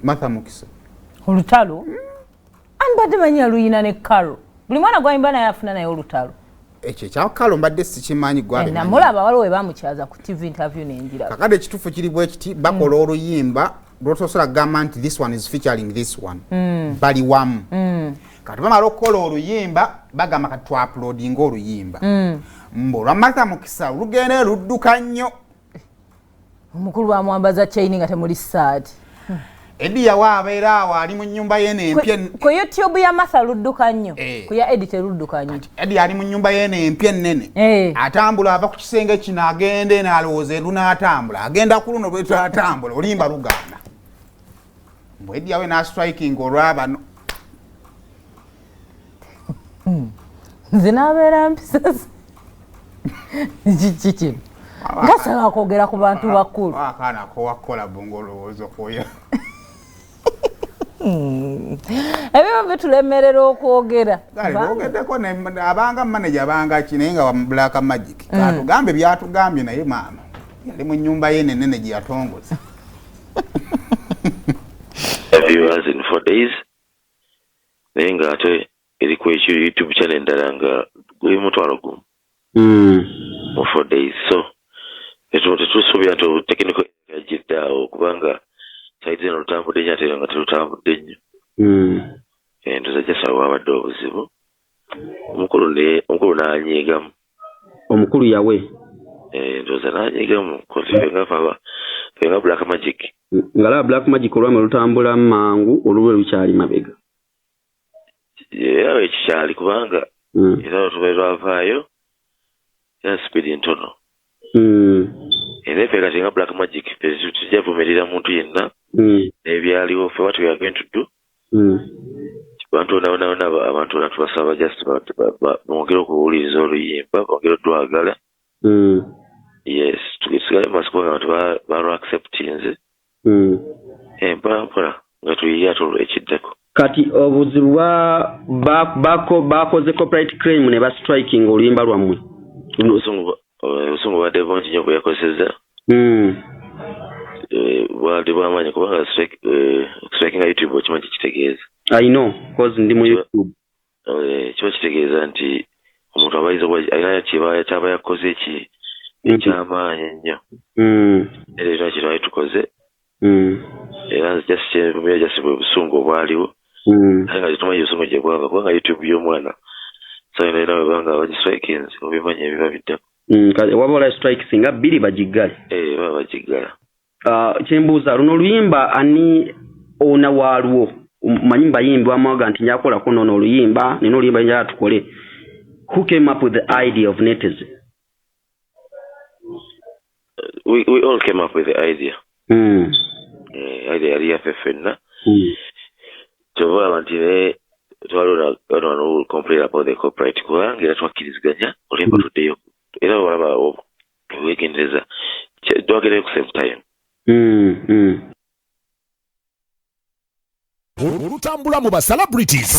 Martha Mukisa olutalo ambadde manya luyina ne Karo buli mwana gwayimba naye afuna naye olutalo ekyo kya Karo mbadde sikimanyi gwabe namulaba waliwo we bamukyaza ku TV interview n'enjira kakade ekituufu kiri bwe kiti bakola oluyimba lwotosobola kugamba nti this one is featuring this one bali wamu kati bamala okukola oluyimba bagamba kati twa-uploadinga oluyimba mbo lwa Martha Mukisa lugende ludduka nnyo omukulu bamwambaza chaini nga temuli saati Eddie Yawe abeera awo ali mu nnyumba ye n'empya ku YouTube ya Martha ludduka nnyo ku ya Eddie terudduka nnyo Eddie ali mu nnyumba ye n'empya ennene atambula ava ku kisenge kino agende n'alowooza erunaatambula agenda ku luno lwetwatambula oluyimba lugaana mbu Eddie Yawe n'astriking olwabano nze n'abeera mpisasi kiki kino ngasala akwogera ku bantu bakulu akaana kowakola bongo olowooza koya ebyo bitulemerera okwogera ogeddeko abanga manager abanga ki naye nga wa Black Magic katugambe byatugambye naye maama yali mu nnyumba ye nenene gye yatongoza viewers in 4 days naye nga ate eriko ekyo YouTube channel endala nga guli mutwalo gumu mu 4 days so tetusuubira nti technical yagiddaawo kubanga saidi zino lutambudde nnyo ate nga terutambudde nnyo ndoza jasawo abadde obuzibu omukulu n'anyiigamu omukulu yawe ndoza n'anyiigamu fenga Black Magic nga laba Black Magic olwame lutambula mangu olulwe lukyali mabega era ekikyali kubanga era olutube lwavaayo era speedi ntono era efe kati nga Black Magic tujja vumirira muntu yenna n'ebyaliwo ffe what we are going to do abantu abantu tubasaba just bongere okuwuliriza oluyimba bongere otwagala yes tusigale mumaaso kubanga abantu balwacceptinze mpolampola nga tuyiye ate ekiddako kati obuzibu bakoze copyright claim ne bastriking oluyimba lwammwe obusungu badde bungi nnyo bweyakozesa bwadde bwamanyi kubanga striking YouTube okimanyi kikitegeeza I know cause ndi mu YouTube kiba kitegeeza nti omuntu alina kyaba yakoze ekyamaanyi ennyo era era kino ali tukoze era just obusungu obwaliwo ate nga tetumanyi obusungu gye bwava kubanga YouTube y'omwana sayina era webanga bagistrikings obimanyi ebiba biddako wabula strike singa bbiri bagiggala baba bagiggala kyembuuza luno oluyimba ani ona waalwo manyi mbayimbwamu aga nti njakolako nono oluyimba nina oluyimba njala tukole who came up with the idea of Neteze? We all came up with the idea idea yali yaffe ffenna kyova nti twaliwo who will complain about the copyright kubanga era twakkiriziganya oluyimba tuddeyo era walaba wegendereza twagereyo ku same time olutambula mu ba celebrities